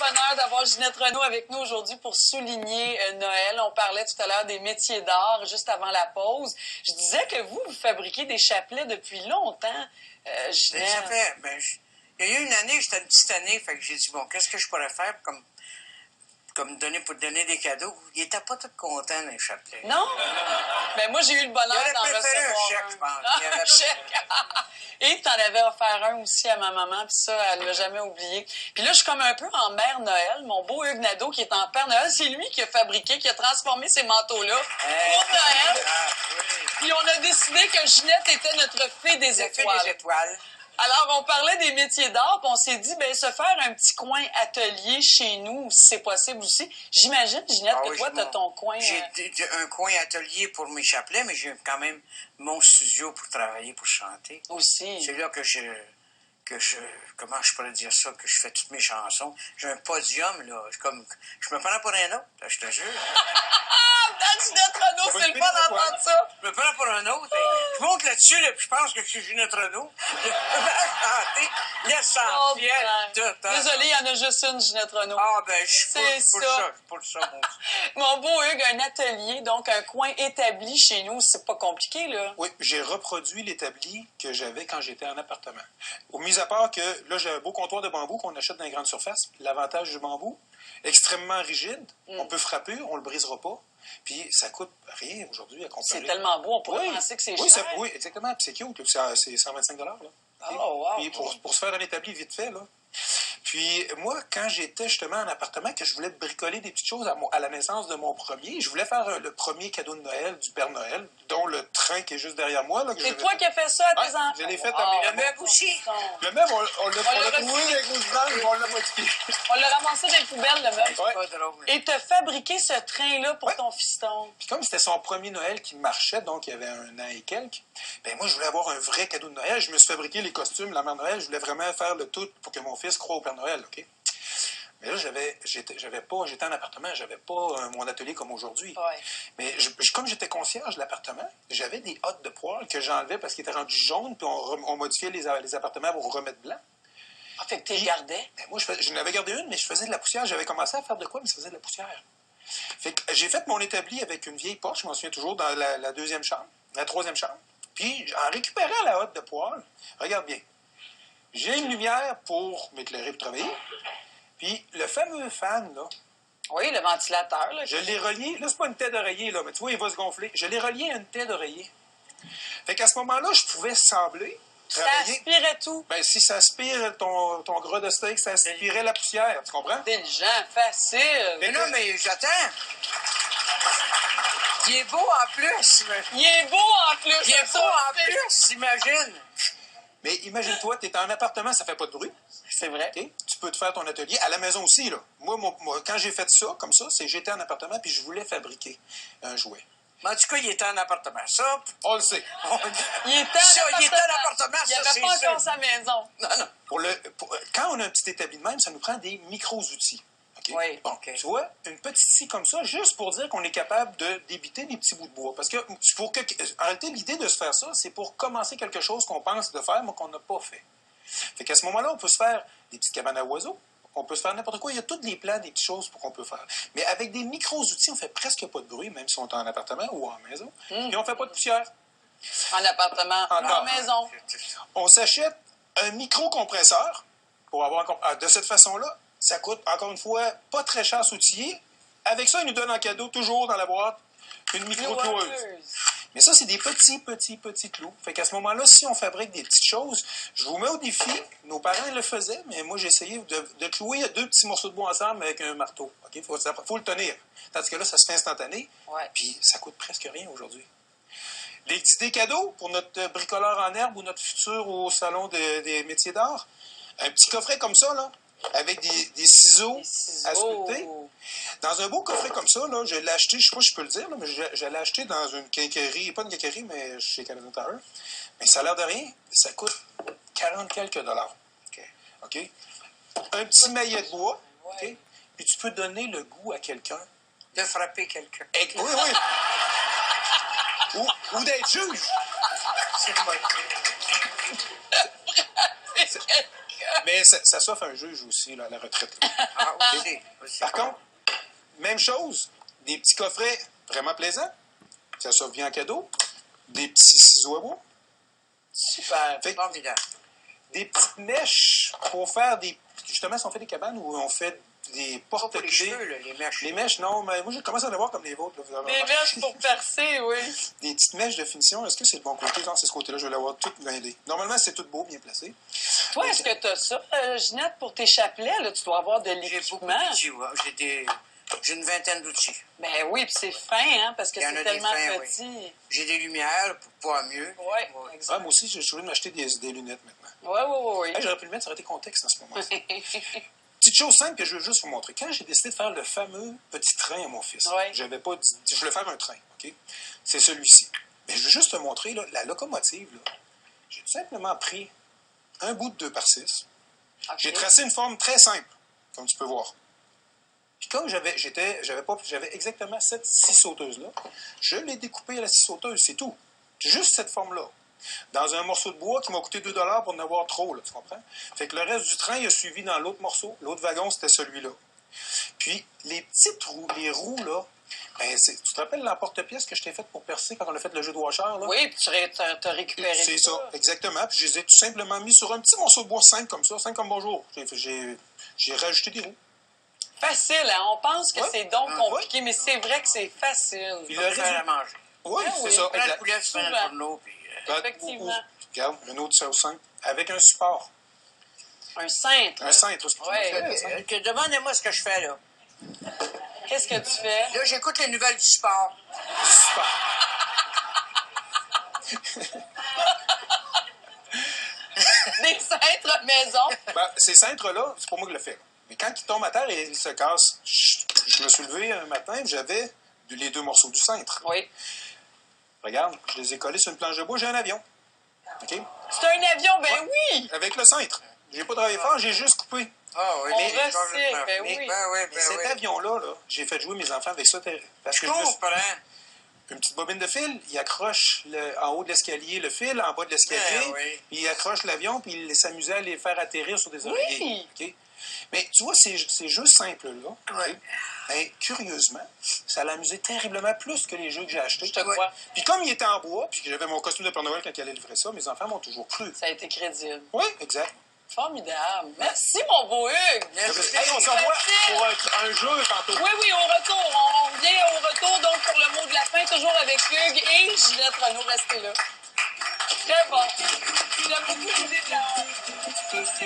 bonheur d'avoir Ginette Renaud avec nous aujourd'hui pour souligner Noël. On parlait tout à l'heure des métiers d'art juste avant la pause. Je disais que vous fabriquez des chapelets depuis longtemps, Ginette. Ça fait, il y a eu une année, j'étais une petite année, fait que j'ai dit, bon, qu'est-ce que je pourrais faire comme pour donner des cadeaux? Il était pas tout content d'un chapelet. Non? Ben moi, j'ai eu le bonheur d'en recevoir un chèque, je pense. Un chèque. Et tu en avais offert un aussi à ma maman, puis ça, elle l'a jamais oublié. Puis là, je suis comme un peu en Mère Noël. Mon beau Hugues Nadeau, qui est en Père Noël, c'est lui qui a fabriqué, qui a transformé ces manteaux-là pour Noël. Oui. Puis on a décidé que Ginette était notre fée des étoiles. Fée des étoiles. Alors, on parlait des métiers d'art, puis on s'est dit, ben se faire un petit coin atelier chez nous, si c'est possible aussi. J'imagine, Ginette, que toi, tu as ton coin... J'ai un coin atelier pour mes chapelets, mais j'ai quand même mon studio pour travailler, pour chanter. Aussi. C'est là que je... Comment je pourrais dire ça, que je fais toutes mes chansons. J'ai un podium, là. Je me prends pour un autre, là, je te jure. Ginette Renaud, c'est le fun d'entendre ça. Je me prends pour un autre. Je monte là-dessus, là, puis je pense que je suis Ginette Renaud. Je vais chanter l'essentiel. Désolée, il y en a juste une, Ginette Renaud. Ah, ben, je suis pour ça, Mon beau Hugues, un atelier, donc un coin établi chez nous, c'est pas compliqué, là. Oui, j'ai reproduit l'établi que j'avais quand j'étais en appartement. Mis à part que, là, j'ai un beau comptoir de bambou qu'on achète dans les grandes surfaces. L'avantage du bambou, extrêmement rigide, on peut frapper, on le brisera pas. Puis ça coûte rien aujourd'hui à comparer. C'est tellement beau, on pourrait penser que c'est cher. Oui, exactement. Puis c'est cute, c'est 125 $. Là. Oh, wow. Puis pour se faire un établi vite fait, là. Puis moi, quand j'étais justement en appartement, que je voulais bricoler des petites choses à la naissance de mon premier, je voulais faire le premier cadeau de Noël du Père Noël, dont le train qui est juste derrière moi. C'est toi qui as fait ça à tes enfants? Je l'ai fait le meuble aussi. Le meuble, on l'a trouvé avec nos images, on l'a modifié. On l'a ramassé dans les poubelles, le meuble. C'est pas drôle. Et tu as fabriqué ce train-là pour ton fiston. Puis comme c'était son premier Noël qui marchait, donc il y avait 1 an et quelques, ben moi, je voulais avoir un vrai cadeau de Noël. Je me suis fabriqué les costumes, la Mère Noël. Je voulais vraiment faire le tout pour que mon fils croie au Père Noël, OK? Mais là, j'étais en appartement, j'avais pas mon atelier comme aujourd'hui. Ouais. Mais comme j'étais concierge de l'appartement, j'avais des hottes de poêle que j'enlevais parce qu'ils étaient rendus jaunes, puis on modifiait les appartements pour remettre blanc. Ah, fait que tu les gardais? Ben moi, je n'avais gardé une, mais je faisais de la poussière. J'avais commencé à faire de quoi, mais ça faisait de la poussière. Fait que j'ai fait mon établi avec une vieille porte, je m'en souviens toujours, dans la deuxième chambre, la troisième chambre. Puis, en récupérant la hotte de poêle, regarde bien, j'ai une lumière pour m'éclairer pour travailler. Puis, le fameux fan, là... Oui, le ventilateur, là. Je l'ai relié... Là, c'est pas une tête d'oreiller, là, mais tu vois, il va se gonfler. Je l'ai relié à une tête d'oreiller. Fait qu'à ce moment-là, je pouvais sembler Ça travailler... aspirait tout. Ben, si ça aspire ton gras de steak, ça aspirait la poussière. Tu comprends? Intelligent, facile. Mais non, mais j'attends. Il est beau en plus. Il est beau en plus. Il est beau en plus, imagine. Mais imagine-toi, tu es en appartement, ça fait pas de bruit. C'est vrai. Okay? Tu peux te faire ton atelier à la maison aussi, là. Moi, quand j'ai fait ça, comme ça, c'est j'étais en appartement puis je voulais fabriquer un jouet. Mais en tout cas, il était en appartement. Ça, on le sait. Il était en appartement. Il ça, n'avait pas encore sa maison. Non. Quand on a un petit établi de même, ça nous prend des micros-outils. Okay? Oui. Bon, tu vois, une petite scie comme ça, juste pour dire qu'on est capable d'éviter des petits bouts de bois. Parce que, en réalité, l'idée de se faire ça, c'est pour commencer quelque chose qu'on pense de faire, mais qu'on n'a pas fait. Fait qu'à ce moment-là, on peut se faire des petites cabanes à oiseaux, on peut se faire n'importe quoi. Il y a tous les plans, des petites choses qu'on peut faire. Mais avec des micros-outils, on fait presque pas de bruit, même si on est en appartement ou en maison. Et on fait pas de poussière. En appartement, en maison. On s'achète un micro-compresseur pour avoir de cette façon-là. Ça coûte, encore une fois, pas très cher à s'outiller. Avec ça, ils nous donnent en cadeau, toujours dans la boîte, une micro-cloueuse. Mais ça, c'est des petits clous. Fait qu'à ce moment-là, si on fabrique des petites choses, je vous mets au défi. Nos parents le faisaient, mais moi, j'ai essayé de clouer 2 petits morceaux de bois ensemble avec un marteau. Okay? Faut le tenir. Tandis que là, ça se fait instantané. Ouais. Puis ça coûte presque rien aujourd'hui. Les idées cadeaux pour notre bricoleur en herbe ou notre futur au salon des métiers d'art. Un petit coffret comme ça, là, avec des ciseaux à sculpter. Dans un beau coffret comme ça, là, je l'ai acheté, je sais pas si je peux le dire, là, mais je l'ai acheté dans une quincaillerie, pas une quincaillerie, mais chez Canadian Tire. Mais ça a l'air de rien, ça coûte 40 quelques dollars. OK? Un petit maillet de bois, OK? Puis tu peux donner le goût à quelqu'un. De frapper quelqu'un. Oui. ou d'être juge. Mais ça s'offre un juge aussi, là, à la retraite. Là. Ah, aussi. Par contre, même chose, des petits coffrets vraiment plaisants. Ça s'offre bien en cadeau. Des petits ciseaux à bois. Super. Fait que Formidable. des petites mèches pour faire des... Justement, si on fait des cabanes où on fait des Pas pour les porte-clés. cheveux, là, les mèches. Les mèches, non, mais moi, je commence à en avoir comme les vôtres. Là, vous avez Des remarqué. mèches pour percer, oui. Des petites mèches de finition, est-ce que c'est le bon côté? Non, c'est ce côté-là, je vais l'avoir tout blindé. Normalement, c'est tout beau, bien placé. Toi, est-ce que tu as ça, Ginette, pour tes chapelets? Là, tu dois avoir de J'ai beaucoup l'équipement. d'outils, ouais. J'ai une vingtaine d'outils. Ben oui, puis c'est fin, hein, parce que Il y en c'est a des tellement fins, petit. J'ai des lumières pour voir mieux. Oui, Ouais. Ah, exact. moi aussi, j'ai choisi de m'acheter des lunettes maintenant. Oui. Hey, j'aurais pu le mettre, ça aurait été contexte en ce moment. Petite chose simple que je veux juste vous montrer. Quand j'ai décidé de faire le fameux petit train à mon fils, Ouais. j'avais pas dit, je voulais faire un train, OK? C'est celui-ci. Mais je veux juste te montrer, là, la locomotive, là, j'ai tout simplement pris un bout de 2x6. J'ai tracé une forme très simple, comme tu peux voir. Puis comme j'avais exactement cette scie sauteuse-là, je l'ai découpée à la scie sauteuse, c'est tout. Juste cette forme-là. Dans un morceau de bois qui m'a coûté 2 $ pour en avoir trop, là, tu comprends? Fait que le reste du train, il a suivi dans l'autre morceau. L'autre wagon, c'était celui-là. Puis, les petites roues, les roues, là, ben, tu te rappelles l'emporte-pièce que je t'ai faite pour percer quand on a fait le jeu de washer, là? Oui, puis tu as récupéré C'est ça, exactement. Puis je les ai tout simplement mis sur un petit morceau de bois simple comme ça, simple comme bonjour. J'ai rajouté des roues. Facile, hein? On pense que Ouais. c'est donc Ah, compliqué, mais c'est vrai que c'est facile. Puis Tu le peux faire à résultat... manger. Oui, Ah c'est oui. ça. Prends le exact. poulet, tu mets dans Souvent. le fourneau, puis... Effectivement. Regarde, un autre sauce simple. Avec un support. Un cintre. Un cintre, excuse-moi. Ouais. Un cintre. Demandez-moi ce que je fais, là. Qu'est-ce que tu fais? Là, j'écoute les nouvelles du sport. Super. Des cintres maison. Ben, ces cintres-là, c'est pas moi qui le fais. Mais quand ils tombent à terre et ils se cassent, je me suis levé un matin, j'avais les 2 morceaux du cintre. Oui. Regarde, je les ai collés sur une planche de bois, j'ai un avion. OK? C'est un avion, ben oui! Avec le cintre. J'ai pas travaillé fort, j'ai juste coupé. Ah oui, On mais recycle, ben oui. Mais cet avion-là, là, j'ai fait jouer mes enfants avec ça parce que Je comprends. une petite bobine de fil, il accroche en haut de l'escalier le fil, en bas de l'escalier, Ben oui. puis il accroche l'avion, puis il s'amusait à les faire atterrir sur des oreillers. OK? Mais tu vois, ces jeux simples-là, Ouais. OK? Ben, curieusement, ça l'a amusé terriblement plus que les jeux que j'ai achetés. Je te crois. Puis comme il était en bois, puis que j'avais mon costume de Père Noël quand il allait livrer ça, mes enfants m'ont toujours cru. Ça a été crédible. Oui, exact. Formidable. Merci, mon beau Hugues. Merci. Hey, on se revoit pour un jeu tantôt. Oui, au retour. On revient au retour, donc, pour le mot de la fin, toujours avec Hugues et Ginette Renaud. Restez là. Très bon. J'aime beaucoup l'idée de la...